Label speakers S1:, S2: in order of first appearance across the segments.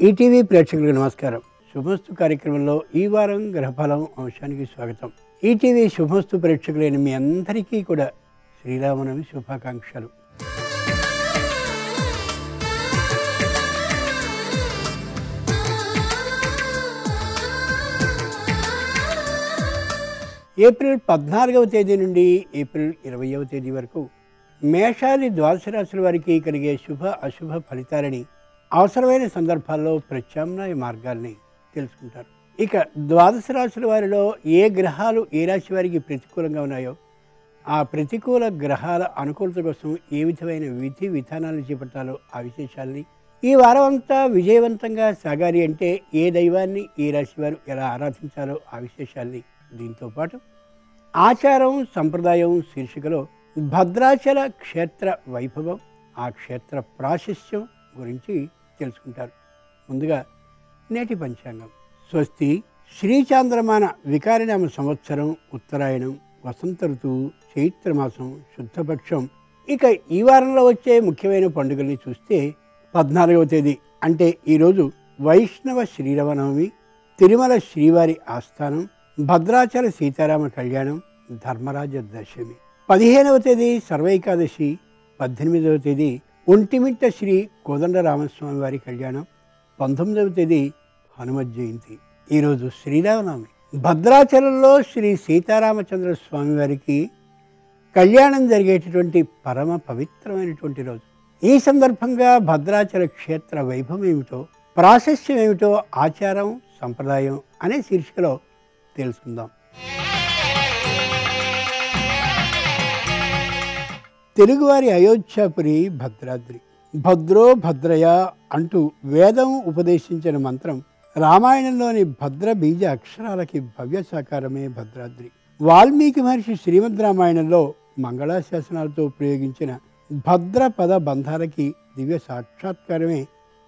S1: ETV ప్రేక్షకులకు నమస్కారం. శుభమస్తు కార్యక్రమంలో ఈ వారం గ్రహఫలం అంశానికి స్వాగతం. ఈటీవీ శుభమస్తు ప్రేక్షకులైన మీ అందరికీ కూడా శ్రీరామనవమి శుభాకాంక్షలు. ఏప్రిల్ 14వ తేదీ నుండి ఏప్రిల్ 20వ తేదీ వరకు మేషాది ద్వాదశ రాశుల వారికి కలిగే శుభ అశుభ ఫలితాలని అవసరమైన సందర్భాల్లో ప్రత్యామ్నాయ మార్గాల్ని తెలుసుకుంటారు. ఇక ద్వాదశ రాశుల వారిలో ఏ గ్రహాలు ఏ రాశి వారికి ప్రతికూలంగా ఉన్నాయో ఆ ప్రతికూల గ్రహాల అనుకూలత కోసం ఏ విధమైన విధి విధానాలను చేపట్టాలో ఆ విశేషాలని, ఈ వారం అంతా విజయవంతంగా సాగాలి అంటే ఏ దైవాన్ని ఏ రాశి వారు ఎలా ఆరాధించాలో ఆ విశేషాల్ని, దీంతో పాటు ఆచారం సంప్రదాయం శీర్షికలో భద్రాచల క్షేత్ర వైభవం, ఆ క్షేత్ర ప్రాశస్త్యం గురించి తెలుసుకుంటారు. ముందుగా నేటి పంచాంగం. స్వస్తి శ్రీ చాంద్రమాన వికారినామ సంవత్సరం ఉత్తరాయణం వసంత ఋతువు చైత్రమాసం శుద్ధపక్షం. ఇక ఈ వారంలో వచ్చే ముఖ్యమైన పండుగల్ని చూస్తే 14వ తేదీ అంటే ఈరోజు వైష్ణవ శ్రీరామనవమి, తిరుమల శ్రీవారి ఆస్థానం, భద్రాచల సీతారామ కళ్యాణం, ధర్మరాజ దశమి. 15వ తేదీ సర్వైకాదశి, 18వ తేదీ ఒంటిమిట్ట శ్రీ కోదండరామస్వామి వారి కళ్యాణం, 19వ తేదీ హనుమత్ జయంతి. ఈరోజు శ్రీరామనవమి. భద్రాచలంలో శ్రీ సీతారామచంద్ర స్వామి వారికి కళ్యాణం జరిగేటటువంటి పరమ పవిత్రమైనటువంటి రోజు. ఈ సందర్భంగా భద్రాచల క్షేత్ర వైభవం ఏమిటో, ప్రాశస్త్యం ఏమిటో, ఆచారం సంప్రదాయం అనే శీర్షికలో తెలుసుకుందాం. తెలుగువారి అయోధ్యాపురి భద్రాద్రి. భద్రో భద్రయ అంటూ వేదం ఉపదేశించిన మంత్రం రామాయణంలోని భద్ర బీజ అక్షరాలకి భవ్య సాకారమే భద్రాద్రి. వాల్మీకి మహర్షి శ్రీమద్ రామాయణంలో మంగళాశాసనాలతో ప్రయోగించిన భద్ర పద బంధాలకి దివ్య సాక్షాత్కారమే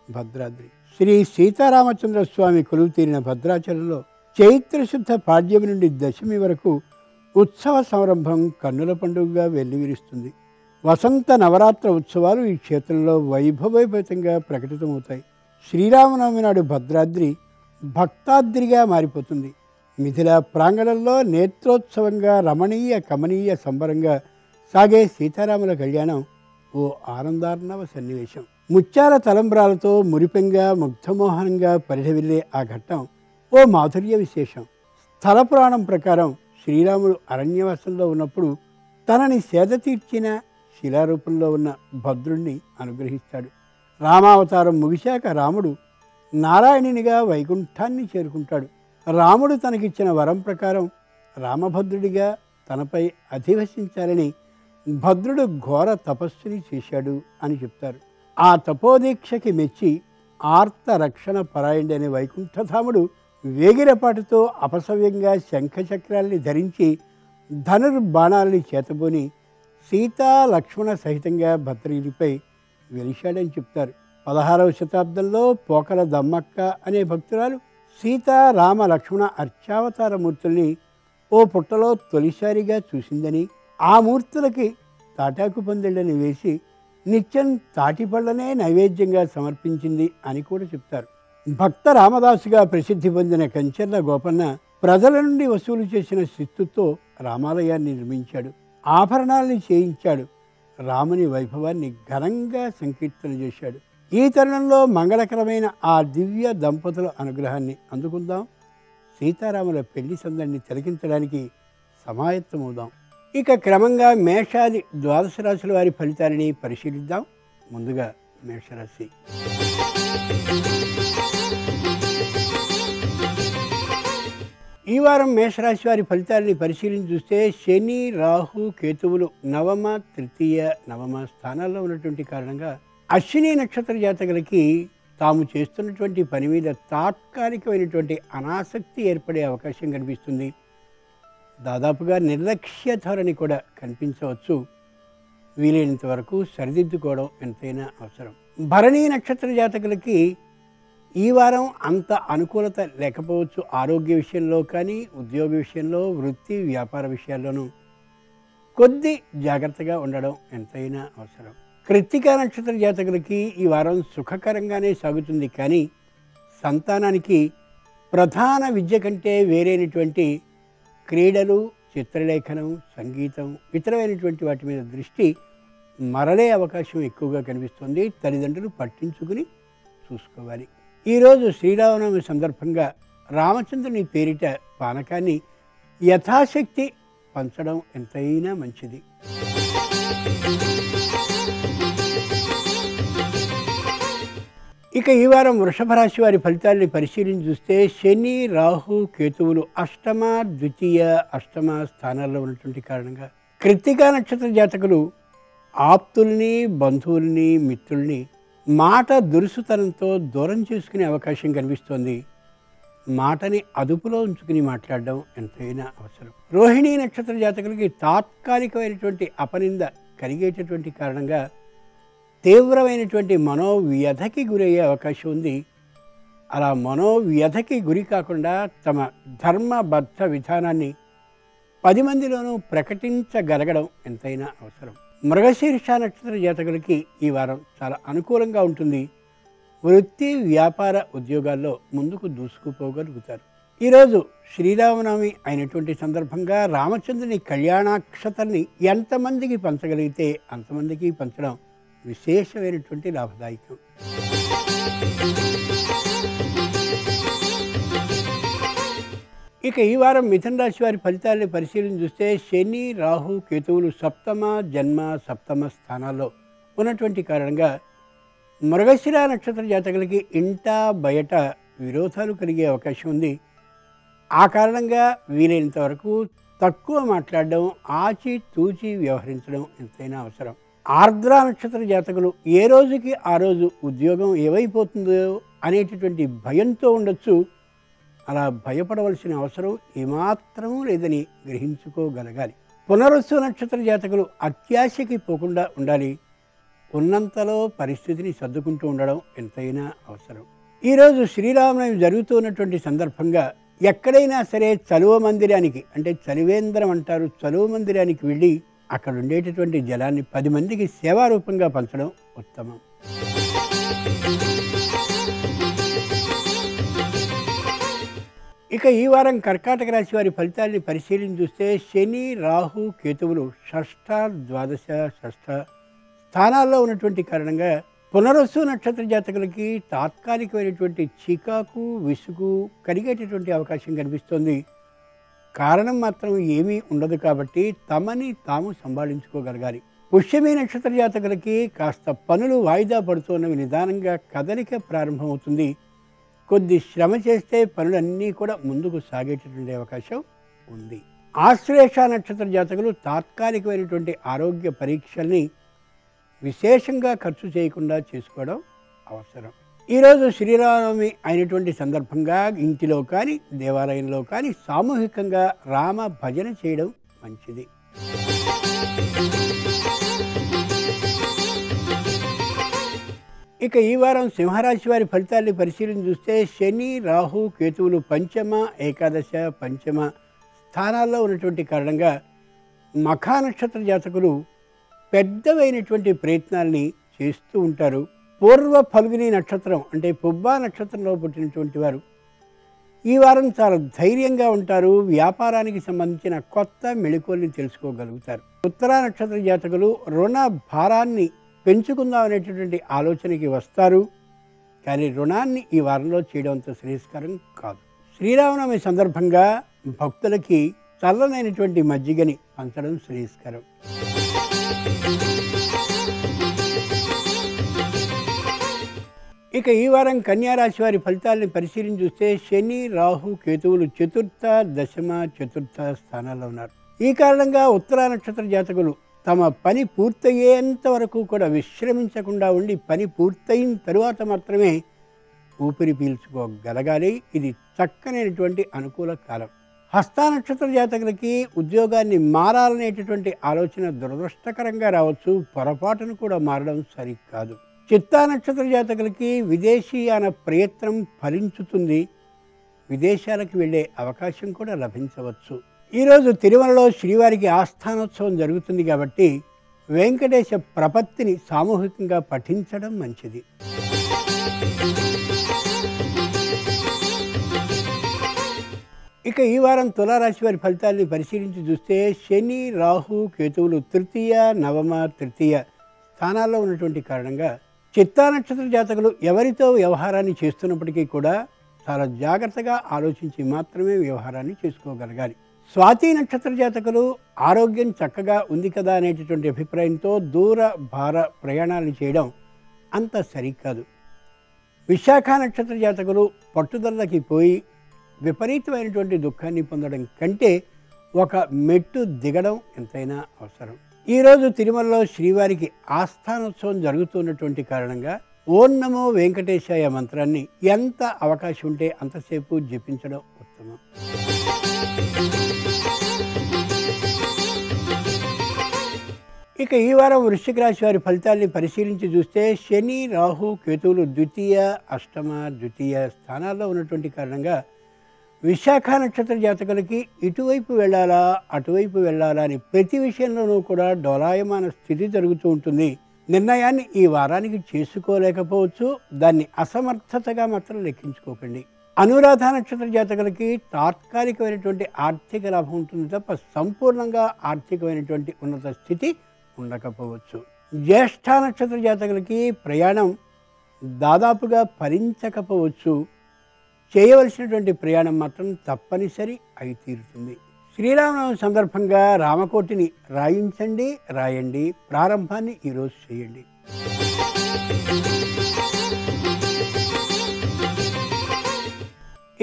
S1: భద్రాద్రి. శ్రీ సీతారామచంద్ర స్వామి కొలువు తీరిన భద్రాచలంలో చైత్రశుద్ధ పాడ్యమి నుండి దశమి వరకు ఉత్సవ సంరంభం కన్నుల పండుగగా వెల్లివిరుస్తుంది. వసంత నవరాత్ర ఉత్సవాలు ఈ క్షేత్రంలో వైభవోపేతంగా ప్రకటితమవుతాయి. శ్రీరామనవమి నాడు భద్రాద్రి భక్తాద్రిగా మారిపోతుంది. మిథిలా ప్రాంగణంలో నేత్రోత్సవంగా రమణీయ కమనీయ సంబరంగా సాగే సీతారాముల కళ్యాణం ఓ ఆనందార్ణవ సన్నివేశం. ముత్యాల తలంబ్రాలతో మురిపెంగా ముగ్ధమోహనంగా పరిఢవిల్లే ఆ ఘట్టం ఓ మాధుర్య విశేషం. స్థల పురాణం ప్రకారం శ్రీరాముడు అరణ్యవాసంలో ఉన్నప్పుడు తనని సేద తీర్చిన శిలారూపంలో ఉన్న భద్రుణ్ణి అనుగ్రహిస్తాడు. రామావతారం ముగిశాక రాముడు నారాయణునిగా వైకుంఠాన్ని చేరుకుంటాడు. రాముడు తనకిచ్చిన వరం ప్రకారం రామభద్రుడిగా తనపై అధివసించాలని భద్రుడు ఘోర తపస్సుని చేశాడు అని చెప్తారు. ఆ తపోదీక్షకి మెచ్చి ఆర్త రక్షణ పరాయణుడైన వైకుంఠధాముడు వేగిరపాటుతో అపసవ్యంగా శంఖచక్రాల్ని ధరించి ధనుర్బాణాలని చేతబోని సీతా లక్ష్మణ సహితంగా భద్రగిరిపై వెలిశాడని చెప్తారు. 16వ శతాబ్దంలో పోకల దమ్మక్క అనే భక్తురాలు సీతా రామ లక్ష్మణ అర్చావతార మూర్తుల్ని ఓ పుట్టలో తొలిసారిగా చూసిందని, ఆ మూర్తులకి తాటాకు పందిళ్ళని వేసి నిత్యం తాటిపళ్ళనే నైవేద్యంగా సమర్పించింది అని కూడా చెప్తారు. భక్త రామదాసుగా ప్రసిద్ధి పొందిన కంచెర్ల గోపన్న ప్రజల నుండి వసూలు చేసిన శిస్తుతో రామాలయాన్ని నిర్మించాడు. ఆభరణాలని చేయించాడు. రాముని వైభవాన్ని ఘనంగా సంకీర్తన చేశాడు. ఈ తరుణంలో మంగళకరమైన ఆ దివ్య దంపతుల అనుగ్రహాన్ని అందుకుందాం. సీతారాముల పెళ్లి సందడిని తిలకించడానికి సమాయత్తమవుదాం. ఇక క్రమంగా మేషాది ద్వాదశ రాశుల వారి ఫలితాలని పరిశీలిద్దాం. ముందుగా మేషరాశి. ఈ వారం మేషరాశి వారి ఫలితాలని పరిశీలించి చూస్తే శని రాహు కేతువులు నవమ తృతీయ నవమ స్థానాల్లో ఉన్నటువంటి కారణంగా అశ్విని నక్షత్ర జాతకులకి తాము చేస్తున్నటువంటి పని మీద తాత్కాలికమైనటువంటి అనాసక్తి ఏర్పడే అవకాశం కనిపిస్తుంది. దాదాపుగా నిర్లక్ష్య ధోరణి కూడా కనిపించవచ్చు. వీలైనంత వరకు సరిదిద్దుకోవడం ఎంతైనా అవసరం. భరణీ నక్షత్ర జాతకులకి ఈ వారం అంత అనుకూలత లేకపోవచ్చు. ఆరోగ్య విషయంలో కానీ, ఉద్యోగ విషయంలో, వృత్తి వ్యాపార విషయాల్లోనూ కొద్ది జాగ్రత్తగా ఉండడం ఎంతైనా అవసరం. కృత్తికా నక్షత్ర జాతకులకి ఈ వారం సుఖకరంగానే సాగుతుంది. కానీ సంతానానికి ప్రధాన విద్య కంటే వేరైనటువంటి క్రీడలు, చిత్రలేఖనం, సంగీతం, ఇతరమైనటువంటి వాటి మీద దృష్టి మరలే అవకాశం ఎక్కువగా కనిపిస్తుంది. తల్లిదండ్రులు పట్టించుకుని చూసుకోవాలి. ఈరోజు శ్రీరామనవమి సందర్భంగా రామచంద్రుని పేరిట పానకాన్ని యథాశక్తి పంచడం ఎంతైనా మంచిది. ఇక ఈ వారం వృషభ రాశి వారి ఫలితాలని పరిశీలించి చూస్తే శని, రాహు, కేతువులు అష్టమ, ద్వితీయ, అష్టమ స్థానాల్లో ఉన్నటువంటి కారణంగా కృత్తికా నక్షత్ర జాతకులు ఆప్తుల్ని, బంధువుల్ని, మిత్రుల్ని మాట దురుసుతనంతో దూరం చేసుకునే అవకాశం కనిపిస్తోంది. మాటని అదుపులో ఉంచుకుని మాట్లాడడం ఎంతైనా అవసరం. రోహిణీ నక్షత్ర జాతకులకి తాత్కాలికమైనటువంటి అపనింద కలిగేటటువంటి కారణంగా తీవ్రమైనటువంటి మనోవ్యధకి గురయ్యే అవకాశం ఉంది. అలా మనోవ్యధకి గురి కాకుండా తమ ధర్మబద్ధ విధానాన్ని 10 మందిలోనూ ప్రకటించగలగడం ఎంతైనా అవసరం. మృగశీర్ష నక్షత్ర జాతకులకి ఈ వారం చాలా అనుకూలంగా ఉంటుంది. వృత్తి, వ్యాపార, ఉద్యోగాల్లో ముందుకు దూసుకుపోగలుగుతారు. ఈరోజు శ్రీరామనవమి అయినటువంటి సందర్భంగా రామచంద్రుని కళ్యాణాక్షతల్ని ఎంతమందికి పంచగలిగితే అంతమందికి పంచడం విశేషమైనటువంటి లాభదాయకం. ఇక ఈ వారం మిథున రాశి వారి ఫలితాలను పరిశీలన చూస్తే శని, రాహు, కేతువులు సప్తమ, జన్మ, సప్తమ స్థానాల్లో ఉన్నటువంటి కారణంగా మృగశిర నక్షత్ర జాతకులకి ఇంట బయట విరోధాలు కలిగే అవకాశం ఉంది. ఆ కారణంగా వీలైనంత వరకు తక్కువ మాట్లాడడం, ఆచి తూచి వ్యవహరించడం ఎంతైనా అవసరం. ఆర్ద్ర నక్షత్ర జాతకులు ఏ రోజుకి ఆ రోజు ఉద్యోగం ఏమైపోతుందో అనేటటువంటి భయంతో ఉండొచ్చు. అలా భయపడవలసిన అవసరం ఏమాత్రమూ లేదని గ్రహించుకోగలగాలి. పునరుస్సు నక్షత్ర జాతకులు అత్యాశకి పోకుండా ఉండాలి. ఉన్నంతలో పరిస్థితిని సర్దుకుంటూ ఉండడం ఎంతైనా అవసరం. ఈరోజు శ్రీరామనవమి జరుగుతున్నటువంటి సందర్భంగా ఎక్కడైనా సరే చలువ మందిరానికి, అంటే చలివేంద్రం అంటారు, చలువ మందిరానికి వెళ్ళి అక్కడ ఉండేటటువంటి జలాన్ని 10 మందికి సేవారూపంగా పంచడం ఉత్తమం. ఇక ఈ వారం కర్కాటక రాశి వారి ఫలితాన్ని పరిశీలించి చూస్తే శని, రాహు, కేతువులు షష్ఠ, ద్వాదశ, షష్ఠ స్థానాల్లో ఉన్నటువంటి కారణంగా పునరుస్సు నక్షత్ర జాతకులకి తాత్కాలికమైనటువంటి చికాకు, విసుగు కలిగేటటువంటి అవకాశం కనిపిస్తోంది. కారణం మాత్రం ఏమీ ఉండదు కాబట్టి తమని తాము సంభాళించుకోగలగాలి. పుష్యమి నక్షత్ర జాతకులకి కాస్త పనులు వాయిదా పడుతున్నవి నిదానంగా కదలిక ప్రారంభమవుతుంది. కొద్ది శ్రమ చేస్తే పనులన్నీ కూడా ముందుకు సాగేటటువంటి అవకాశం ఉంది. ఆశ్లేష నక్షత్ర జాతకులు తాత్కాలికమైనటువంటి ఆరోగ్య పరీక్షల్ని విశేషంగా ఖర్చు చేయకుండా చేసుకోవడం అవసరం. ఈరోజు శ్రీరామనవమి అయినటువంటి సందర్భంగా ఇంటిలో కానీ దేవాలయంలో కానీ సామూహికంగా రామ భజన చేయడం మంచిది. ఇక ఈ వారం సింహరాశి వారి ఫలితాన్ని పరిశీలన చూస్తే శని, రాహు, కేతువులు పంచమ, ఏకాదశ, పంచమ స్థానాల్లో ఉన్నటువంటి కారణంగా మఖా నక్షత్ర జాతకులు పెద్దవైనటువంటి ప్రయత్నాల్ని చేస్తూ ఉంటారు. పూర్వ ఫల్గుని నక్షత్రం అంటే పుబ్బా నక్షత్రంలో పుట్టినటువంటి వారు ఈ వారం చాలా ధైర్యంగా ఉంటారు. వ్యాపారానికి సంబంధించిన కొత్త మెళకువల్ని తెలుసుకోగలుగుతారు. ఉత్తరా నక్షత్ర జాతకులు రుణ భారాన్ని పెంచుకుందాం అనేటటువంటి ఆలోచనకి వస్తారు. కానీ రుణాన్ని ఈ వారంలో చేయడం అంత శ్రేయస్కరం కాదు. శ్రీరామనవమి సందర్భంగా భక్తులకి చల్లనైనటువంటి మజ్జిగని పంచడం శ్రేయస్కరం. ఇక ఈ వారం కన్యారాశి వారి ఫలితాలను పరిశీలించి చూస్తే శని, రాహు, కేతువులు చతుర్థ, దశమ, చతుర్థ స్థానాల్లో ఉన్నారు. ఈ కారణంగా ఉత్తరా నక్షత్ర జాతకులు తమ పని పూర్తయ్యేంత వరకు కూడా విశ్రమించకుండా ఉండి పని పూర్తయిన తరువాత మాత్రమే ఊపిరి పీల్చుకోగలగాలి. ఇది చక్కనైనటువంటి అనుకూల కాలం. హస్త నక్షత్ర జాతకులకి ఉద్యోగాన్ని మారాలనేటటువంటి ఆలోచన దురదృష్టకరంగా రావచ్చు. పొరపాటును కూడా మారడం సరికాదు. చిత్తా నక్షత్ర జాతకులకి విదేశీయాన ప్రయత్నం ఫలించుతుంది. విదేశాలకు వెళ్ళే అవకాశం కూడా లభించవచ్చు. ఈరోజు తిరుమలలో శ్రీవారికి ఆస్థానోత్సవం జరుగుతుంది కాబట్టి వెంకటేశ ప్రపత్తిని సామూహికంగా పఠించడం మంచిది. ఇక ఈ వారం తులారాశి వారి ఫలితాల్ని పరిశీలించి చూస్తే శని, రాహు, కేతువులు తృతీయ, నవమ, తృతీయ స్థానాల్లో ఉన్నటువంటి కారణంగా చిత్తా నక్షత్ర జాతకులు ఎవరితో వ్యవహారాన్ని చేస్తున్నప్పటికీ కూడా చాలా జాగ్రత్తగా ఆలోచించి మాత్రమే వ్యవహారాన్ని చేసుకోగలగాలి. స్వాతి నక్షత్ర జాతకులు ఆరోగ్యం చక్కగా ఉంది కదా అనేటటువంటి అభిప్రాయంతో దూర భార ప్రయాణాలు చేయడం అంత సరికాదు. విశాఖ నక్షత్ర జాతకులు పట్టుదలకి పోయి విపరీతమైనటువంటి దుఃఖాన్ని పొందడం కంటే ఒక మెట్టు దిగడం ఎంతైనా అవసరం. ఈరోజు తిరుమలలో శ్రీవారికి ఆస్థానోత్సవం జరుగుతున్నటువంటి కారణంగా ఓం నమో వెంకటేశాయ మంత్రాన్ని ఎంత అవకాశం ఉంటే అంతసేపు జపించడం ఉత్తమం. ఇక ఈ వారం వృశ్చిక రాశి వారి ఫలితాల్ని పరిశీలించి చూస్తే శని, రాహు, కేతువులు ద్వితీయ, అష్టమ, ద్వితీయ స్థానాల్లో ఉన్నటువంటి కారణంగా విశాఖ నక్షత్ర జాతకులకి ఇటువైపు వెళ్ళాలా అటువైపు వెళ్ళాలా అని ప్రతి విషయంలోనూ కూడా డోలాయమాన స్థితి జరుగుతూ ఉంటుంది. నిర్ణయాన్ని ఈ వారానికి చేసుకోలేకపోవచ్చు. దాన్ని అసమర్థతగా మాత్రం లెక్కించుకోకండి. అనురాధ నక్షత్ర జాతకులకి తాత్కాలికమైనటువంటి ఆర్థిక లాభం ఉంటుంది తప్ప సంపూర్ణంగా ఆర్థికమైనటువంటి ఉన్నత స్థితి ఉండకపోవచ్చు. జ్యేష్ఠ నక్షత్ర జాతకులకి ప్రయాణం దాదాపుగా ఫలించకపోవచ్చు. చేయవలసినటువంటి ప్రయాణం మాత్రం తప్పనిసరి అయి తీరుతుంది. శ్రీరామనవమి సందర్భంగా రామకోటిని రాయించండి, రాయండి. ప్రారంభాన్ని ఈరోజు చేయండి.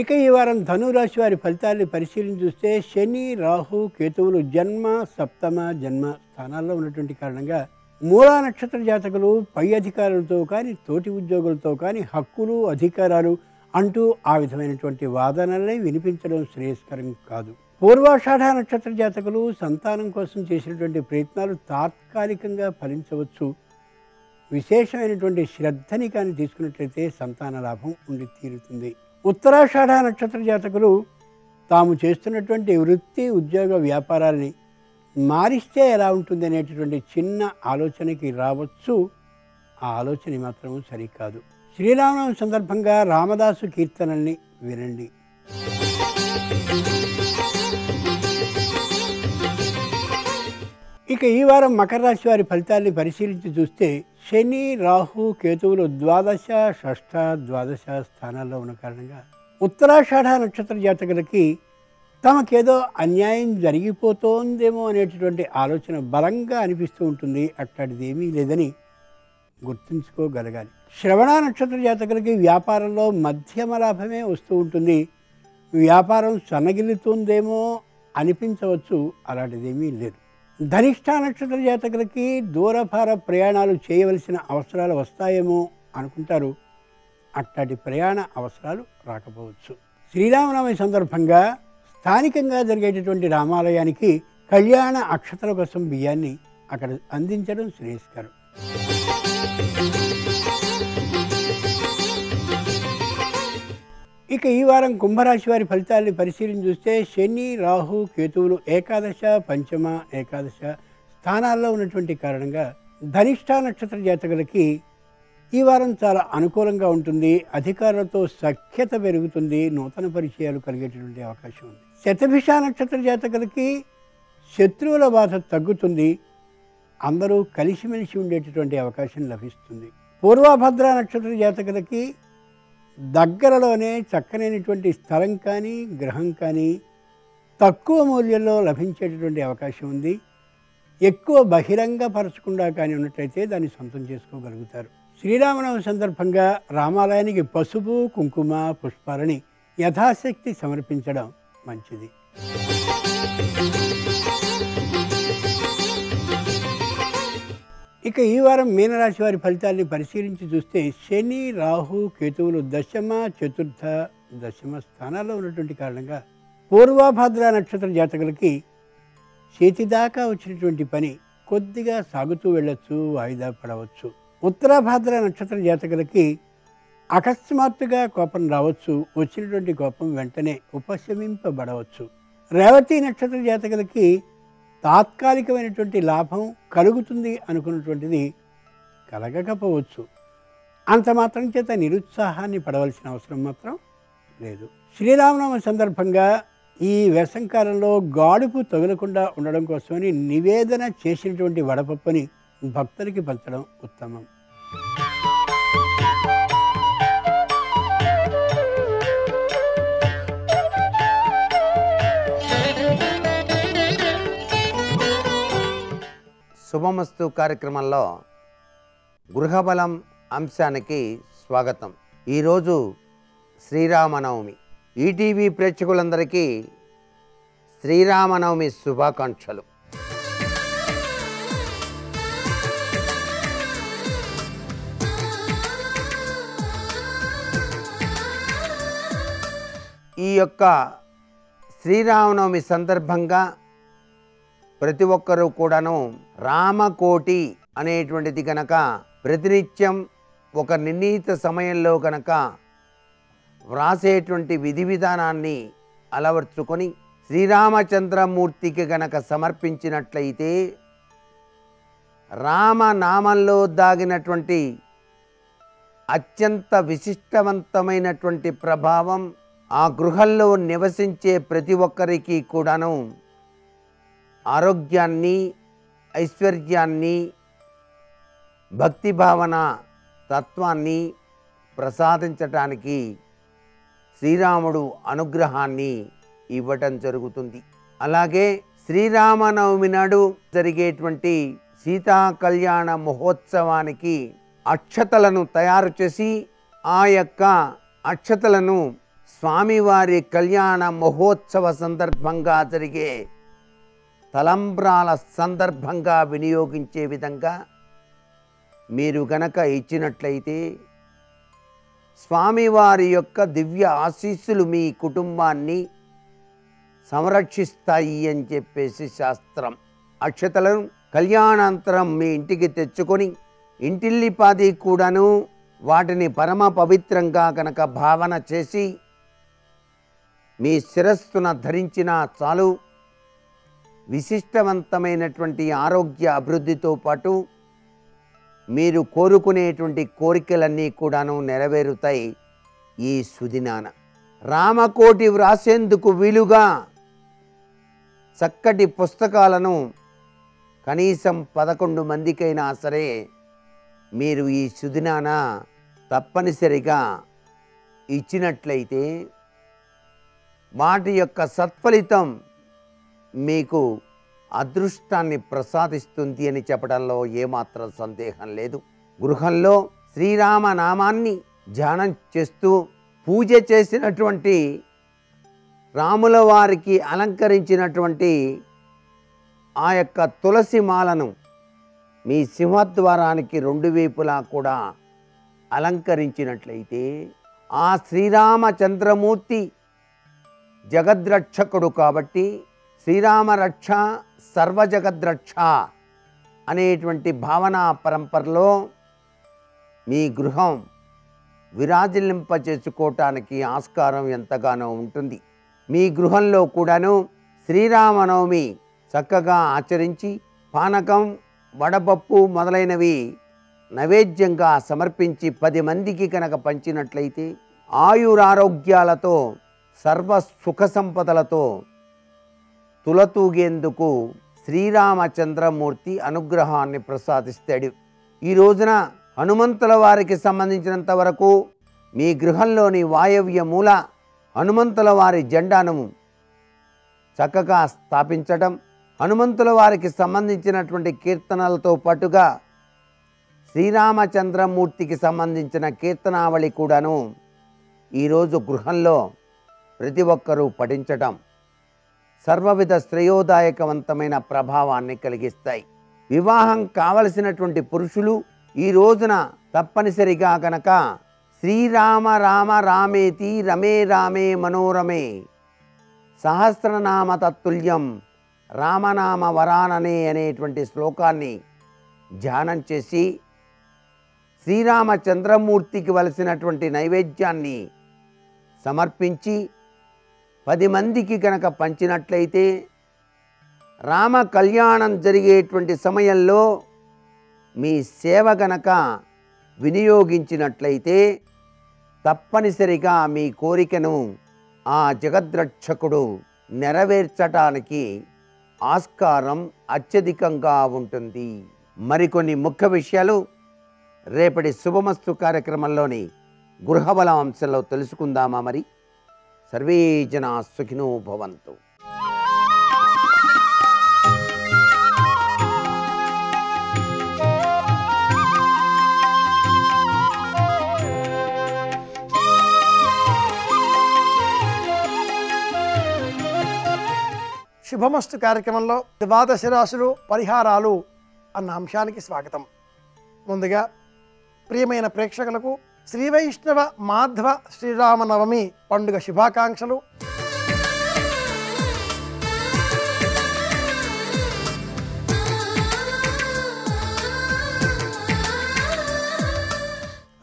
S1: ఇక ఈ వారం ధనురాశి వారి ఫలితాన్ని పరిశీలించి చూస్తే శని, రాహు, కేతువులు జన్మ, సప్తమ, జన్మ స్థానాల్లో ఉన్నటువంటి కారణంగా మూలా నక్షత్ర జాతకులు పై అధికారులతో కానీ తోటి ఉద్యోగులతో కానీ హక్కులు, అధికారాలు అంటూ ఆ విధమైనటువంటి వాదనలే వినిపించడం శ్రేయస్కరం కాదు. పూర్వాషాఢ నక్షత్ర జాతకులు సంతానం కోసం చేసినటువంటి ప్రయత్నాలు తాత్కాలికంగా ఫలించవచ్చు. విశేషమైనటువంటి శ్రద్ధని కానీ తీసుకున్నట్లయితే సంతాన లాభం ఉండి తీరుతుంది. ఉత్తరాషాఢ నక్షత్ర జాతకులు తాము చేస్తున్నటువంటి వృత్తి, ఉద్యోగ, వ్యాపారాలని మారిస్తే ఎలా ఉంటుంది అనేటటువంటి చిన్న ఆలోచనకి రావచ్చు. ఆ ఆలోచన మాత్రం సరికాదు. శ్రీరామనవమి సందర్భంగా రామదాసు కీర్తనల్ని వినండి. ఇక ఈ వారం మకర రాశి వారి ఫలితాల్ని పరిశీలించి చూస్తే శని, రాహు, కేతువులు ద్వాదశ, షష్ఠ, ద్వాదశ స్థానాల్లో ఉన్న కారణంగా ఉత్తరాషాఢ నక్షత్ర జాతకులకి తమకేదో అన్యాయం జరిగిపోతోందేమో అనేటటువంటి ఆలోచన బలంగా అనిపిస్తూ ఉంటుంది. అట్లాంటిది ఏమీ లేదని గుర్తుంచుకోగలగాలి. శ్రవణ నక్షత్ర జాతకులకి వ్యాపారంలో మధ్యమ లాభమే వస్తూ ఉంటుంది. వ్యాపారం సన్నగిల్లుతుందేమో అనిపించవచ్చు, అలాంటిదేమీ లేదు. ధనిష్ఠ నక్షత్ర జాతకులకి దూరభార ప్రయాణాలు చేయవలసిన అవసరాలు వస్తాయేమో అనుకుంటారు. అట్లాంటి ప్రయాణ అవసరాలు రాకపోవచ్చు. శ్రీరామనవమి సందర్భంగా స్థానికంగా జరిగేటటువంటి రామాలయానికి కళ్యాణ అక్షతల కోసం బియ్యాన్ని అక్కడ అందించడం శ్రేయస్కరం. ఇక ఈ వారం కుంభరాశి వారి ఫలితాల్ని పరిశీలించి చూస్తే శని, రాహు, కేతువులు ఏకాదశ, పంచమ, ఏకాదశ స్థానాల్లో ఉన్నటువంటి కారణంగా ధనిష్ఠ నక్షత్ర జాతకులకి ఈ వారం చాలా అనుకూలంగా ఉంటుంది. అధికారులతో సఖ్యత పెరుగుతుంది. నూతన పరిచయాలు కలిగేటటువంటి అవకాశం ఉంది. శతభిష నక్షత్ర జాతకులకి శత్రువుల బాధ తగ్గుతుంది. అందరూ కలిసిమెలిసి ఉండేటటువంటి అవకాశం లభిస్తుంది. పూర్వభద్ర నక్షత్ర జాతకులకి దగ్గరలోనే చక్కనైనటువంటి స్థలం కానీ గ్రహం కానీ తక్కువ మూల్యంలో లభించేటటువంటి అవకాశం ఉంది. ఎక్కువ బహిరంగపరచకుండా కానీ ఉన్నట్టయితే దాన్ని సొంతం చేసుకోగలుగుతారు. శ్రీరామనవమి సందర్భంగా రామాలయానికి పసుపు, కుంకుమ, పుష్పాలని యథాశక్తి సమర్పించడం మంచిది. ఇక ఈ వారం మీనరాశి వారి ఫలితాన్ని పరిశీలించి చూస్తే శని, రాహు, కేతువులు దశమ, చతుర్థ, దశమ స్థానాల్లో ఉన్నటువంటి కారణంగా పూర్వభద్ర నక్షత్ర జాతకులకి చేతిదాకా వచ్చినటువంటి పని కొద్దిగా సాగుతూ వెళ్ళొచ్చు, వాయిదా పడవచ్చు. ఉత్తరాభద్ర నక్షత్ర జాతకులకి అకస్మాత్తుగా కోపం రావచ్చు. వచ్చినటువంటి కోపం వెంటనే ఉపశమింపబడవచ్చు. రేవతి నక్షత్ర జాతకులకి తాత్కాలికమైనటువంటి లాభం కలుగుతుంది అనుకున్నటువంటిది కలగకపోవచ్చు. అంత మాత్రం చేత నిరుత్సాహాన్ని పడవలసిన అవసరం మాత్రం లేదు. శ్రీరామనవమి సందర్భంగా ఈ వేసంకాలంలో గాడుపు తగలకుండా ఉండడం కోసమని నివేదన చేసినటువంటి వడపప్పుని భక్తులకి పంచడం ఉత్తమం.
S2: శుభమస్తు కార్యక్రమంలో గృహబలం అంశానికి స్వాగతం. ఈరోజు శ్రీరామనవమి. ఈటీవీ ప్రేక్షకులందరికీ శ్రీరామనవమి శుభాకాంక్షలు. ఈ యొక్క శ్రీరామనవమి సందర్భంగా ప్రతి ఒక్కరూ కూడాను రామకోటి అనేటువంటిది కనుక ప్రతినిత్యం ఒక నిర్ణీత సమయంలో కనుక వ్రాసేటువంటి విధి విధానాన్ని అలవర్చుకొని శ్రీరామచంద్రమూర్తికి గనక సమర్పించినట్లయితే రామనామంలో దాగినటువంటి అత్యంత విశిష్టవంతమైనటువంటి ప్రభావం ఆ గృహంలో నివసించే ప్రతి ఒక్కరికి కూడాను ఆరోగ్యాన్ని, ఐశ్వర్యాన్ని, భక్తిభావన తత్వాన్ని ప్రసాదించటానికి శ్రీరాముడు అనుగ్రహాన్ని ఇవ్వటం జరుగుతుంది. అలాగే శ్రీరామనవమి నాడు జరిగేటువంటి సీతా కళ్యాణ మహోత్సవానికి అక్షతలను తయారు చేసి ఆ యొక్క అక్షతలను స్వామివారి కళ్యాణ మహోత్సవ సందర్భంగా జరిగే తలంబ్రాల సందర్భంగా వినియోగించే విధంగా మీరు గనక ఇచ్చినట్లయితే స్వామివారి యొక్క దివ్య ఆశీస్సులు మీ కుటుంబాన్ని సంరక్షిస్తాయి అని చెప్పేసి శాస్త్రం. అక్షతలను కళ్యాణాంతరం మీ ఇంటికి తెచ్చుకొని ఇంటిల్లిపాది కూడాను వాటిని పరమ పవిత్రంగా కనుక భావన చేసి మీ శిరస్సున ధరించినా చాలు, విశిష్టవంతమైనటువంటి ఆరోగ్య అభివృద్ధితో పాటు మీరు కోరుకునేటువంటి కోరికలన్నీ కూడాను నెరవేరుతాయి. ఈ సుదినాన రామకోటి వ్రాసేందుకు వీలుగా చక్కటి పుస్తకాలను కనీసం 11 మందికైనా సరే మీరు ఈ సుదినాన తప్పనిసరిగా ఇచ్చినట్లయితే వాటి యొక్క సత్ఫలితం మీకు అదృష్టాన్ని ప్రసాదిస్తుంది అని చెప్పడంలో ఏమాత్రం సందేహం లేదు. గృహంలో శ్రీరామనామాన్ని ధ్యానం చేస్తూ పూజ చేసినటువంటి రాముల వారికి అలంకరించినటువంటి ఆ యొక్క తులసి మాలను మీ సింహద్వారానికి 2 వైపులా కూడా అలంకరించినట్లయితే ఆ శ్రీరామచంద్రమూర్తి జగద్రక్షకుడు కాబట్టి శ్రీరామరక్ష సర్వజగద్రక్ష అనేటువంటి భావనా పరంపరలో మీ గృహం విరాజిల్లింపచేసుకోవటానికి ఆస్కారం ఎంతగానో ఉంటుంది. మీ గృహంలో కూడాను శ్రీరామనవమి చక్కగా ఆచరించి పానకం, వడపప్పు మొదలైనవి నైవేద్యంగా సమర్పించి 10 మందికి కనుక పంచినట్లయితే ఆయురారోగ్యాలతో సర్వ సుఖ సంపదలతో తులతూగేందుకు శ్రీరామచంద్రమూర్తి అనుగ్రహాన్ని ప్రసాదిస్తాడు. ఈ రోజున హనుమంతుల వారికి సంబంధించినంత వరకు మీ గృహంలోని వాయవ్య మూల హనుమంతుల వారి జెండాను చక్కగా స్థాపించడం, హనుమంతుల వారికి సంబంధించినటువంటి కీర్తనలతో పాటుగా శ్రీరామచంద్రమూర్తికి సంబంధించిన కీర్తనావళి కూడాను ఈరోజు గృహంలో ప్రతి ఒక్కరూ పఠించటం సర్వవిధ శ్రేయోదాయకవంతమైన ప్రభావాన్ని కలిగిస్తాయి. వివాహం కావలసినటువంటి పురుషులు ఈ రోజున తప్పనిసరిగా గనక శ్రీరామ రామ రామేతి రమే రామే మనోరమే సహస్రనామ తత్తుల్యం రామనామ వరాననే అనేటువంటి శ్లోకాన్ని ధ్యానం చేసి శ్రీరామచంద్రమూర్తికి వలసినటువంటి నైవేద్యాన్ని సమర్పించి 10 మందికి కనుక పంచినట్లయితే రామ కళ్యాణం జరిగేటువంటి సమయంలో మీ సేవ గనక వినియోగించినట్లయితే తప్పనిసరిగా మీ కోరికను ఆ జగద్రక్షకుడు నెరవేర్చటానికి ఆస్కారం అత్యధికంగా ఉంటుంది. మరికొన్ని ముఖ్య విషయాలు రేపటి శుభమస్తు కార్యక్రమంలోని గృహబల అంశంలో తెలుసుకుందామా? మరి సర్వే జనా సుఖినో భవంతు.
S3: శుభమస్తు కార్యక్రమంలో ద్వాదశ రాశులు పరిహారాలు అన్న అంశానికి స్వాగతం. ముందుగా ప్రియమైన ప్రేక్షకులకు శ్రీ వైష్ణవ మాధవ శ్రీరామనవమి పండుగ శుభాకాంక్షలు.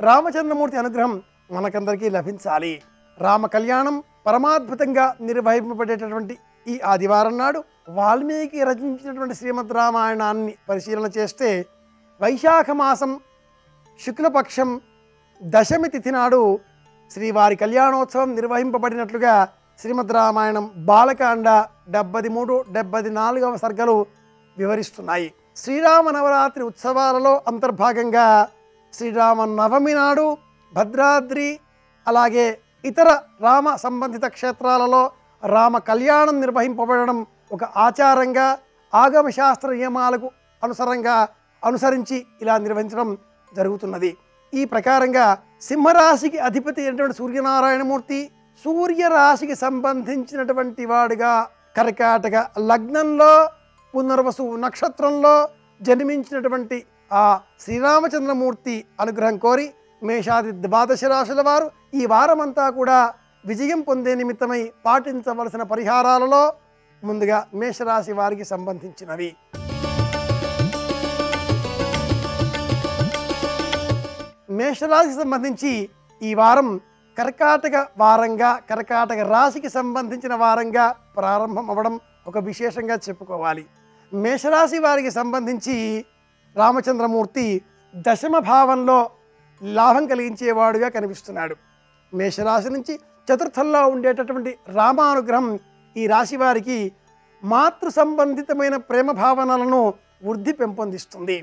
S3: రామచంద్రమూర్తి అనుగ్రహం మనకందరికీ లభించాలి. రామ కళ్యాణం పరమాద్భుతంగా నిర్వహింపబడేటటువంటి ఈ ఆదివారం నాడు వాల్మీకి రచించినటువంటి శ్రీమద్ రామాయణాన్ని పరిశీలన చేస్తే వైశాఖ మాసం శుక్లపక్షం దశమి తిథి నాడు శ్రీవారి కళ్యాణోత్సవం నిర్వహింపబడినట్లుగా శ్రీమద్ రామాయణం బాలకాండ 73, 74వ సర్గలు వివరిస్తున్నాయి. శ్రీరామ నవరాత్రి ఉత్సవాలలో అంతర్భాగంగా శ్రీరామ నవమి నాడు భద్రాద్రి అలాగే ఇతర రామ సంబంధిత క్షేత్రాలలో రామ కళ్యాణం నిర్వహింపబడడం ఒక ఆచారంగా ఆగమశాస్త్ర నియమాలకు అనుసరించి ఇలా నిర్వహించడం జరుగుతున్నది. ఈ ప్రకారంగా సింహరాశికి అధిపతి అయినటువంటి సూర్యనారాయణమూర్తి సూర్యరాశికి సంబంధించినటువంటి వాడుగా కర్కాటక లగ్నంలో పునర్వసు నక్షత్రంలో జన్మించినటువంటి ఆ శ్రీరామచంద్రమూర్తి అనుగ్రహం కోరి మేషాది ద్వాదశ రాశుల వారు ఈ వారమంతా కూడా విజయం పొందే నిమిత్తమై పాటించవలసిన పరిహారాలలో ముందుగా మేషరాశి వారికి సంబంధించినవి. మేషరాశికి సంబంధించి ఈ వారం కర్కాటక వారంగా కర్కాటక రాశికి సంబంధించిన వారంగా ప్రారంభం అవ్వడం ఒక విశేషంగా చెప్పుకోవాలి. మేషరాశి వారికి సంబంధించి రామచంద్రమూర్తి దశమ భావంలో లాభం కలిగించేవాడుగా కనిపిస్తున్నాడు. మేషరాశి నుంచి చతుర్థంలో ఉండేటటువంటి రామానుగ్రహం ఈ రాశి వారికి మాతృ సంబంధితమైన ప్రేమ భావనలను వృద్ధి పెంపొందిస్తుంది.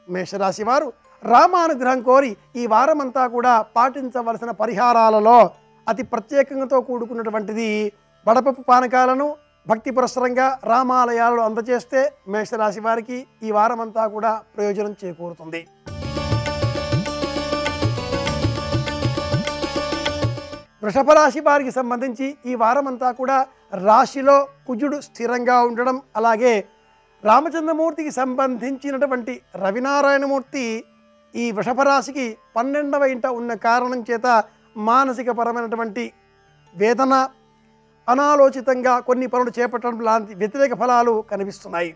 S3: మేషరాశి వారు రామానుగ్రహం కోరి ఈ వారమంతా కూడా పాటించవలసిన పరిహారాలలో అతి ప్రత్యేకంగా కూడుకున్నటువంటిది వడపప్పు పానకాలను భక్తి పురస్సరంగా రామాలయాలలో అందజేస్తే మేషరాశి వారికి ఈ వారమంతా కూడా ప్రయోజనం చేకూరుతుంది. వృషభ రాశి వారికి సంబంధించి ఈ వారమంతా కూడా రాశిలో కుజుడు స్థిరంగా ఉండడం అలాగే రామచంద్రమూర్తికి సంబంధించినటువంటి రవినారాయణమూర్తి ఈ వృషభ రాశికి 12వ ఇంట ఉన్న కారణం చేత మానసిక పరమైనటువంటి వేదన అనాలోచితంగా కొన్ని పనులు చేపట్టడం లాంటి వ్యతిరేక ఫలాలు కనిపిస్తున్నాయి.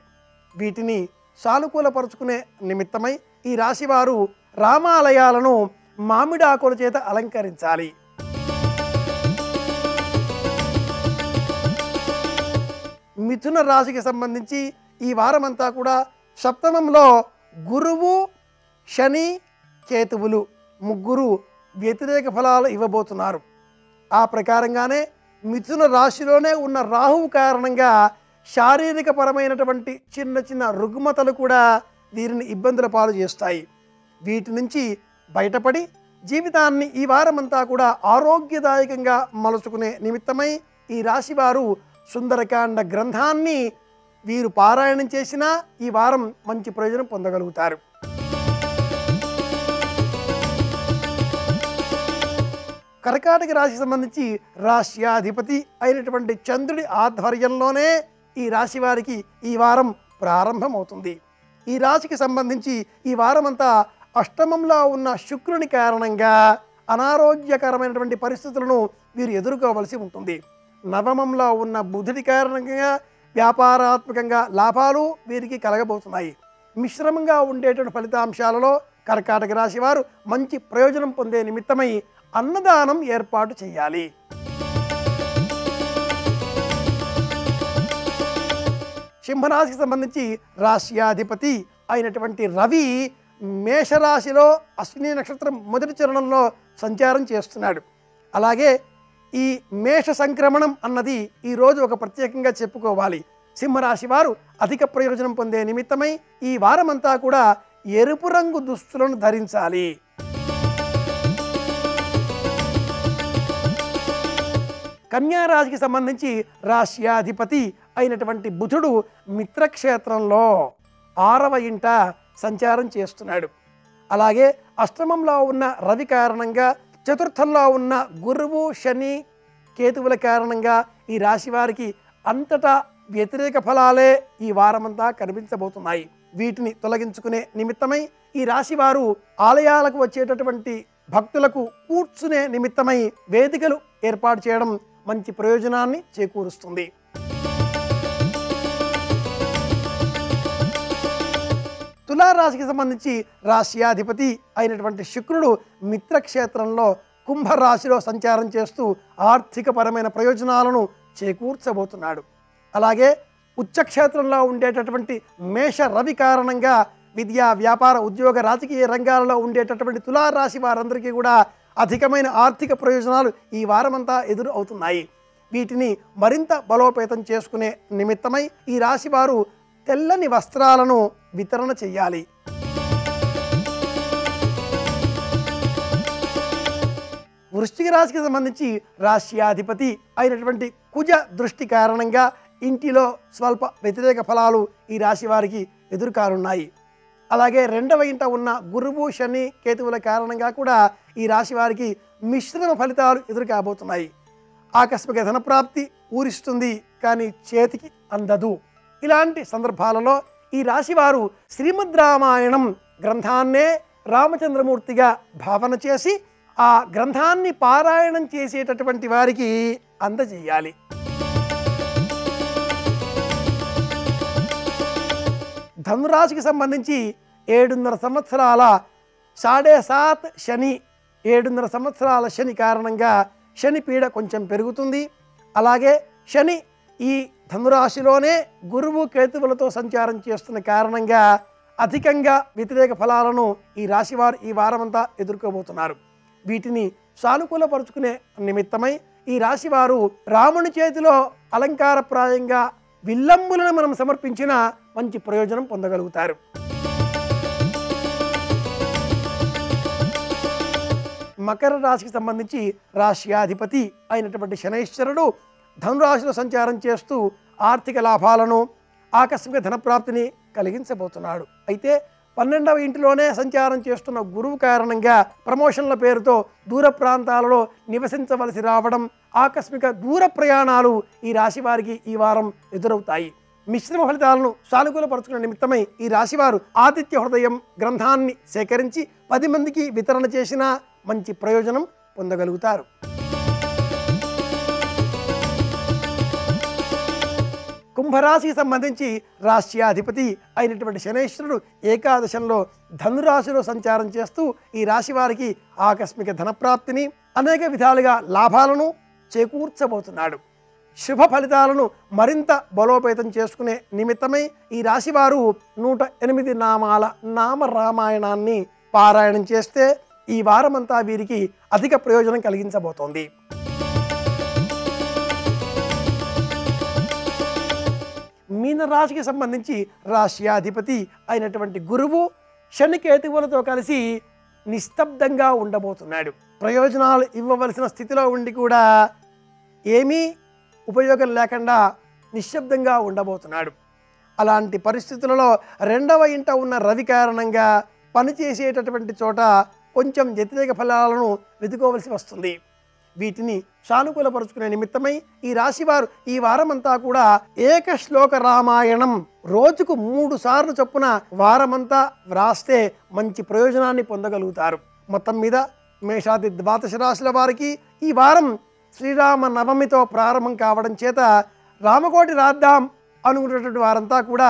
S3: వీటిని సానుకూలపరుచుకునే నిమిత్తమై ఈ రాశివారు రామాలయాలను మామిడి ఆకుల చేత అలంకరించాలి. మిథున రాశికి సంబంధించి ఈ వారమంతా కూడా సప్తమంలో గురువు శని కేతువులు ముగ్గురు వ్యతిరేక ఫలాలు ఇవ్వబోతున్నారు. ఆ ప్రకారంగానే మిథున రాశిలోనే ఉన్న రాహువు కారణంగా శారీరక పరమైనటువంటి చిన్న చిన్న రుగ్మతలు కూడా వీరిని ఇబ్బందుల పాలు చేస్తాయి. వీటి నుంచి బయటపడి జీవితాన్ని ఈ వారమంతా కూడా ఆరోగ్యదాయకంగా మలుచుకునే నిమిత్తమై ఈ రాశివారు సుందరకాండ గ్రంథాన్ని వీరు పారాయణం చేసినా ఈ వారం మంచి ప్రయోజనం పొందగలుగుతారు. కర్కాటక రాశికి సంబంధించి రాశ్యాధిపతి అయినటువంటి చంద్రుడి ఆధ్వర్యంలోనే ఈ రాశి వారికి ఈ వారం ప్రారంభమవుతుంది. ఈ రాశికి సంబంధించి ఈ వారమంతా అష్టమంలో ఉన్న శుక్రుని కారణంగా అనారోగ్యకరమైనటువంటి పరిస్థితులను వీరు ఎదుర్కోవలసి ఉంటుంది. నవమంలో ఉన్న బుధుడి కారణంగా వ్యాపారాత్మకంగా లాభాలు వీరికి కలగబోతున్నాయి. మిశ్రమంగా ఉండేటువంటి ఫలితాంశాలలో కర్కాటక రాశి వారు మంచి ప్రయోజనం పొందే నిమిత్తమై అన్నదానం ఏర్పాటు చేయాలి. సింహరాశికి సంబంధించి రాశ్యాధిపతి అయినటువంటి రవి మేషరాశిలో అశ్విని నక్షత్రం మొదటి చరణంలో సంచారం చేస్తున్నాడు. అలాగే ఈ మేష సంక్రమణం అన్నది ఈరోజు ఒక ప్రత్యేకంగా చెప్పుకోవాలి. సింహరాశి వారు అధిక ప్రయోజనం పొందే నిమిత్తమై ఈ వారమంతా కూడా ఎరుపు రంగు దుస్తులను ధరించాలి. కన్యా రాశికి సంబంధించి రాశ్యాధిపతి అయినటువంటి బుధుడు మిత్రక్షేత్రంలో 6వ ఇంట సంచారం చేస్తున్నాడు. అలాగే అష్టమంలో ఉన్న రవి కారణంగా, చతుర్థంలో ఉన్న గురువు శని కేతువుల కారణంగా ఈ రాశి వారికి అంతటా వ్యతిరేక ఫలాలే ఈ వారమంతా కనిపించబోతున్నాయి. వీటిని తొలగించుకునే నిమిత్తమై ఈ రాశి వారు ఆలయాలకు వచ్చేటటువంటి భక్తులకు కూర్చునే నిమిత్తమై వేదికలు ఏర్పాటు చేయడం మంచి ప్రయోజనాన్ని చేకూరుస్తుంది. తులారాశికి సంబంధించి రాశ్యాధిపతి అయినటువంటి శుక్రుడు మిత్రక్షేత్రంలో కుంభరాశిలో సంచారం చేస్తూ ఆర్థికపరమైన ప్రయోజనాలను చేకూర్చబోతున్నాడు. అలాగే ఉచ్చక్షేత్రంలో ఉండేటటువంటి మేష రవి కారణంగా విద్యా, వ్యాపార, ఉద్యోగ, రాజకీయ రంగాలలో ఉండేటటువంటి తులారాశి వారందరికీ కూడా అధికమైన ఆర్థిక ప్రయోజనాలు ఈ వారమంతా ఎదురు అవుతున్నాయి. వీటిని మరింత బలోపేతం చేసుకునే నిమిత్తమై ఈ రాశి వారు తెల్లని వస్త్రాలను వితరణ చేయాలి. వృశ్చిక రాశికి సంబంధించి రాశ్యాధిపతి అయినటువంటి కుజ దృష్టి కారణంగా ఇంటిలో స్వల్ప వ్యతిరేక ఫలాలు ఈ రాశి వారికి ఎదురుకానున్నాయి. అలాగే 2వ ఇంట ఉన్న గురువు శని కేతువుల కారణంగా కూడా ఈ రాశి వారికి మిశ్రమ ఫలితాలు ఎదురు కాబోతున్నాయి. ఆకస్మిక ధనప్రాప్తి ఊరిస్తుంది, కానీ చేతికి అందదు. ఇలాంటి సందర్భాలలో ఈ రాశి వారు శ్రీమద్ రామాయణం గ్రంథాన్నే రామచంద్రమూర్తిగా భావన చేసి ఆ గ్రంథాన్ని పారాయణం చేసేటటువంటి వారికి అందజేయాలి. ధనురాశికి సంబంధించి 7.5 సంవత్సరాల 7.5 శని, 7.5 సంవత్సరాల శని కారణంగా శని పీడ కొంచెం పెరుగుతుంది. అలాగే శని ఈ ధనురాశిలోనే గురువు కేతువులతో సంచారం చేస్తున్న కారణంగా అధికంగా వ్యతిరేక ఫలాలను ఈ రాశివారు ఈ వారమంతా ఎదుర్కోబోతున్నారు. వీటిని సానుకూలపరుచుకునే నిమిత్తమై ఈ రాశివారు రాముని చేతిలో అలంకారప్రాయంగా విల్లంబులను మనం సమర్పించిన మంచి ప్రయోజనం పొందగలుగుతారు. మకర రాశికి సంబంధించి రాశ్యాధిపతి అయినటువంటి శనైశ్వరుడు ధనురాశిలో సంచారం చేస్తూ ఆర్థిక లాభాలను, ఆకస్మిక ధనప్రాప్తిని కలిగించబోతున్నాడు. అయితే 12వ ఇంటిలోనే సంచారం చేస్తున్న గురువు కారణంగా ప్రమోషన్ల పేరుతో దూర ప్రాంతాలలో నివసించవలసి రావడం, ఆకస్మిక దూర ప్రయాణాలు ఈ రాశి వారికి ఈ వారం ఎదురవుతాయి. మిశ్రమ ఫలితాలను సానుకూలపరుచుకునే నిమిత్తమై ఈ రాశివారు ఆదిత్య హృదయం గ్రంథాన్ని సేకరించి 10 మందికి వితరణ చేసిన మంచి ప్రయోజనం పొందగలుగుతారు. కుంభరాశికి సంబంధించి రాశ్యాధిపతి అయినటువంటి శనైశ్వరుడు ఏకాదశంలో ధనురాశిలో సంచారం చేస్తూ ఈ రాశి వారికి ఆకస్మిక ధనప్రాప్తిని, అనేక విధాలుగా లాభాలను చేకూర్చబోతున్నాడు. శుభ ఫలితాలను మరింత బలోపేతం చేసుకునే నిమిత్తమై ఈ రాశివారు 108 నామాల నామరామాయణాన్ని పారాయణం చేస్తే ఈ వారమంతా వీరికి అధిక ప్రయోజనం కలిగించబోతోంది. మీనరాశికి సంబంధించి రాశ్యాధిపతి అయినటువంటి గురువు శనికేతువులతో కలిసి నిస్తబ్దంగా ఉండబోతున్నాడు. ప్రయోజనాలు ఇవ్వవలసిన స్థితిలో ఉండి కూడా ఏమీ ఉపయోగం లేకుండా నిశ్శబ్దంగా ఉండబోతున్నాడు. అలాంటి పరిస్థితులలో 2వ ఇంట ఉన్న రవి కారణంగా పనిచేసేటటువంటి చోట కొంచెం వ్యతిరేక ఫలాలను వెతుకోవలసి వస్తుంది. వీటిని సానుకూలపరుచుకునే నిమిత్తమై ఈ రాశివారు ఈ వారమంతా కూడా ఏకశ్లోక రామాయణం రోజుకు 3 సార్లు చొప్పున వారమంతా వ్రాస్తే మంచి ప్రయోజనాన్ని పొందగలుగుతారు. మొత్తం మీద మేషాది 12 రాశుల వారికి ఈ వారం శ్రీరామ నవమితో ప్రారంభం కావడం చేత రామకోటి రాద్దాం అనుకున్నటువంటి వారంతా కూడా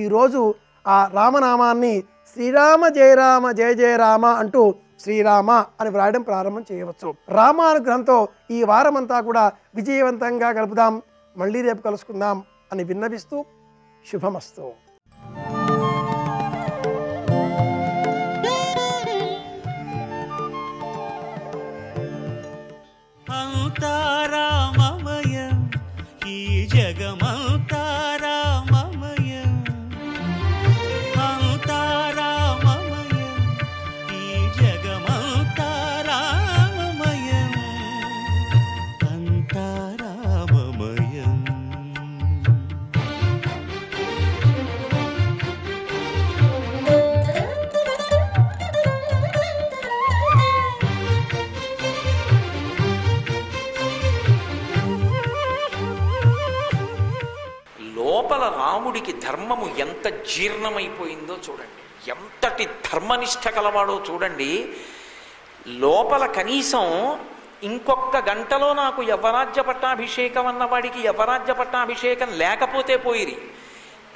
S3: ఈరోజు ఆ రామనామాన్ని శ్రీరామ జయ రామ జయ జయ రామ అంటూ శ్రీరామ అని వ్రాయడం ప్రారంభం చేయవచ్చు. రామానుగ్రహంతో ఈ వారమంతా కూడా విజయవంతంగా గడుపుదాం. మళ్ళీ రేపు కలుసుకుందాం అని విన్నవిస్తూ శుభమస్తు.
S4: అంతార రాముడికి ధర్మము ఎంత జీర్ణమైపోయిందో చూడండి, ఎంతటి ధర్మనిష్ట కలవాడో చూడండి. లోపల కనీసం ఇంకొక గంటలో నాకు యవ్వరాజ్య పట్టాభిషేకం అన్నవాడికి యవ్వరాజ్య పట్టాభిషేకం లేకపోతే పోయిరి,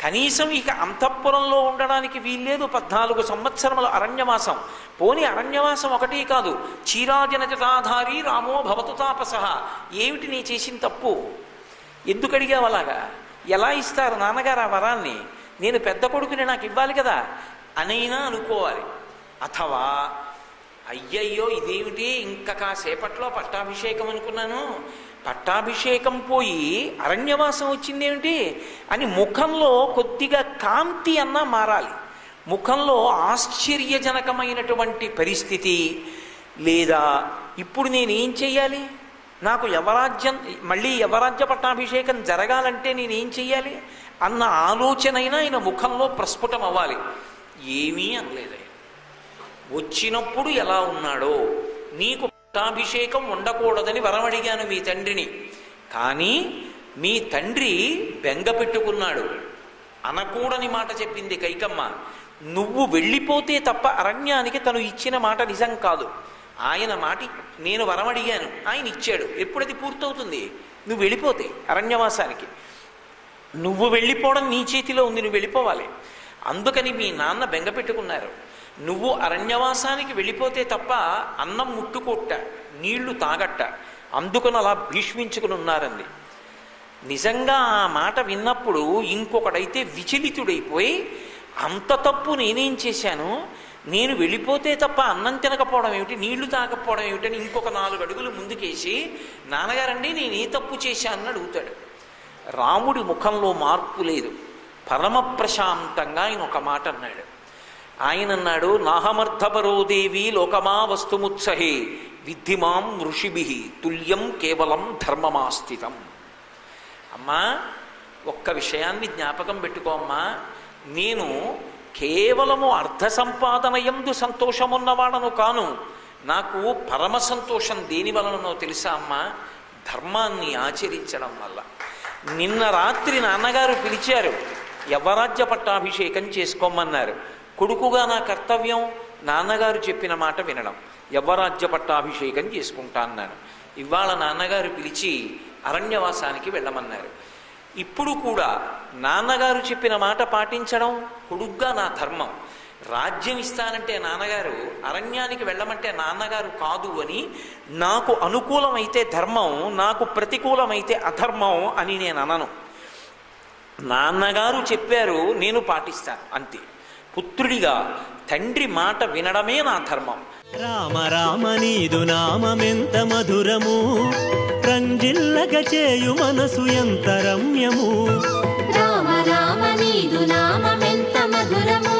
S4: కనీసం ఇక అంతఃపురంలో ఉండడానికి వీల్లేదు. 14 సంవత్సరముల అరణ్యవాసం. పోని అరణ్యవాసం ఒకటి కాదు, చీరాజన జటాధారి రామో భవతు తాపసః. ఏమిటి నీ చేసిన తప్పు? ఎందుకు అడిగావు అలాగా? ఎలా ఇస్తారు నాన్నగారు ఆ వరాన్ని? నేను పెద్ద కొడుకుని, నాకు ఇవ్వాలి కదా అనైనా అనుకోవాలి. అథవా అయ్యయ్యో ఇదేమిటి, ఇంకా కాసేపట్లో పట్టాభిషేకం అనుకున్నాను, పట్టాభిషేకం పోయి అరణ్యవాసం వచ్చిందేమిటి అని ముఖంలో కొద్దిగా కాంతి అన్నా మారాలి. ముఖంలో ఆశ్చర్యజనకమైనటువంటి పరిస్థితి, లేదా ఇప్పుడు నేనేం చెయ్యాలి, నాకు మళ్ళీ యవరాజ్య పట్టాభిషేకం జరగాలంటే నేనేం చెయ్యాలి అన్న ఆలోచనైనా ఆయన ముఖంలో ప్రస్ఫుటం అవ్వాలి. ఏమీ అనలేదు. వచ్చినప్పుడు ఎలా ఉన్నాడో, నీకు పట్టాభిషేకం ఉండకూడదని వరం అడిగాను మీ తండ్రిని, కానీ మీ తండ్రి బెంగ పెట్టుకున్నాడు. అనకూడని మాట చెప్పింది కైకమ్మ. నువ్వు వెళ్ళిపోతే తప్ప అరణ్యానికి తను ఇచ్చిన మాట నిజం కాదు. ఆయన మాట, నేను వరం అడిగాను, ఆయన ఇచ్చాడు. ఎప్పుడది పూర్తవుతుంది? నువ్వు వెళ్ళిపోతే అరణ్యవాసానికి. నువ్వు వెళ్ళిపోవడం నీ చేతిలో ఉంది, నువ్వు వెళ్ళిపోవాలి. అందుకని మీ నాన్న బెంగ పెట్టుకున్నారు. నువ్వు అరణ్యవాసానికి వెళ్ళిపోతే తప్ప అన్నం ముట్టుకోట్ట, నీళ్లు తాగట్ట, అందుకని అలా భీష్మించుకుని ఉన్నారంది. నిజంగా ఆ మాట విన్నప్పుడు ఇంకొకడైతే విచలితుడైపోయి, అంత తప్పు నేనేం చేశాను, నేను వెళ్ళిపోతే తప్ప అన్నం తినకపోవడం ఏమిటి, నీళ్లు తాగకపోవడం ఏమిటని ఇంకొక 4 అడుగులు ముందుకేసి, నాన్నగారండి నేను ఏ తప్పు చేశానని అడుగుతాడు. రాముడి ముఖంలో మార్పు లేదు, పరమ ప్రశాంతంగా ఆయన ఒక మాట అన్నాడు. ఆయన అన్నాడు, నాహమర్థపరో దేవి లోకమా వస్తుముత్సహే విద్ధిమాం ఋషిభి తుల్యం కేవలం ధర్మమాస్థితం. అమ్మా, ఒక్క విషయాన్ని జ్ఞాపకం పెట్టుకో అమ్మా, నేను కేవలము అర్థ సంపాదన యందు సంతోషమున్నవాడను కాను. నాకు పరమ సంతోషం దేని వలననో తెలుసా అమ్మా? ధర్మాన్ని ఆచరించడం వల్ల. నిన్న రాత్రి నాన్నగారు పిలిచారు, యవ్వరాజ్య పట్టాభిషేకం చేసుకోమన్నారు. కొడుకుగా నా కర్తవ్యం నాన్నగారు చెప్పిన మాట వినడం. యవ్వరాజ్య పట్టాభిషేకం చేసుకుంటా అన్నాను. ఇవాళ నాన్నగారు పిలిచి అరణ్యవాసానికి వెళ్ళమన్నారు. ఇప్పుడు కూడా నాన్నగారు చెప్పిన మాట పాటించడం కొడుగ్గా నా ధర్మం. రాజ్యం ఇస్తానంటే నాన్నగారు, అరణ్యానికి వెళ్ళమంటే నాన్నగారు కాదు అని, నాకు అనుకూలమైతే ధర్మం, నాకు ప్రతికూలమైతే అధర్మం అని నేను అనను. నాన్నగారు చెప్పారు, నేను పాటిస్తాను, అంతే. పుత్రుడిగా తండ్రి మాట వినడమే నా ధర్మం.
S5: రామ రామ నీదు నామమెంత మధురము, రంజిల్లగ చేయు మనసు ఎంత రమ్యము.
S6: రామ రామ నీదు నామమెంత మధురము,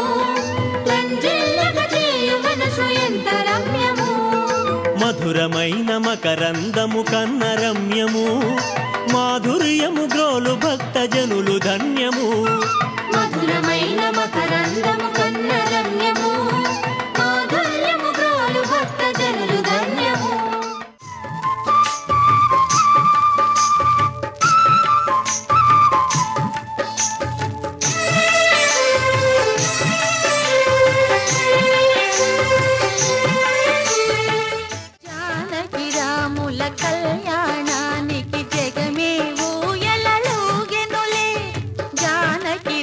S6: రంజిల్లగ చేయు మనసు ఎంత రమ్యము.
S5: మధురమైన మకరందము కన్న రమ్యము, మాధుర్యము గ్రోలు భక్త జనులు ధన్యము.
S6: మధురమైన మకరందము కన్న రమ్యము, మాధుర్యము గ్రోలు భక్త జనులు ధన్యము. జానకి రాముల కళ్యాణానికి జగమే ఊయలలూగెనులే, జానకి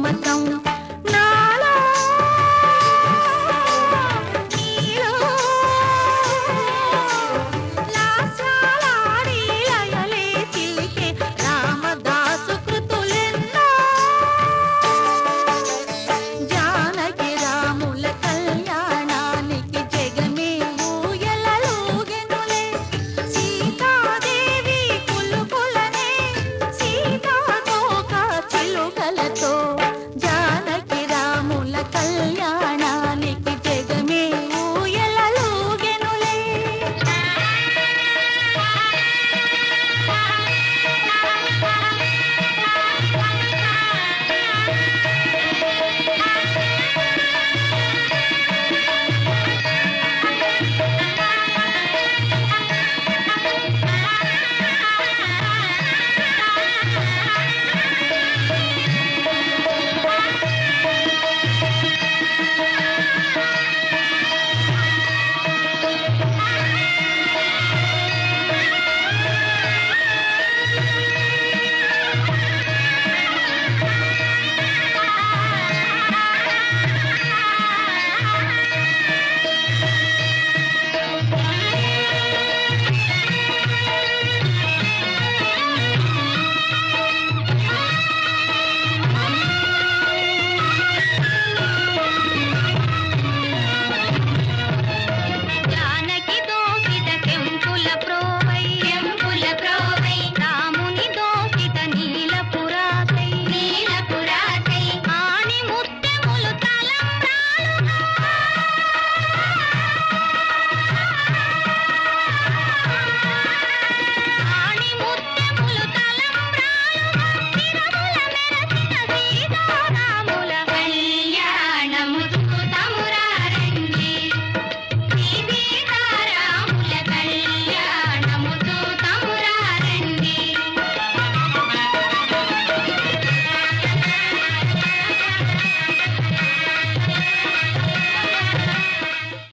S6: సమ్మతం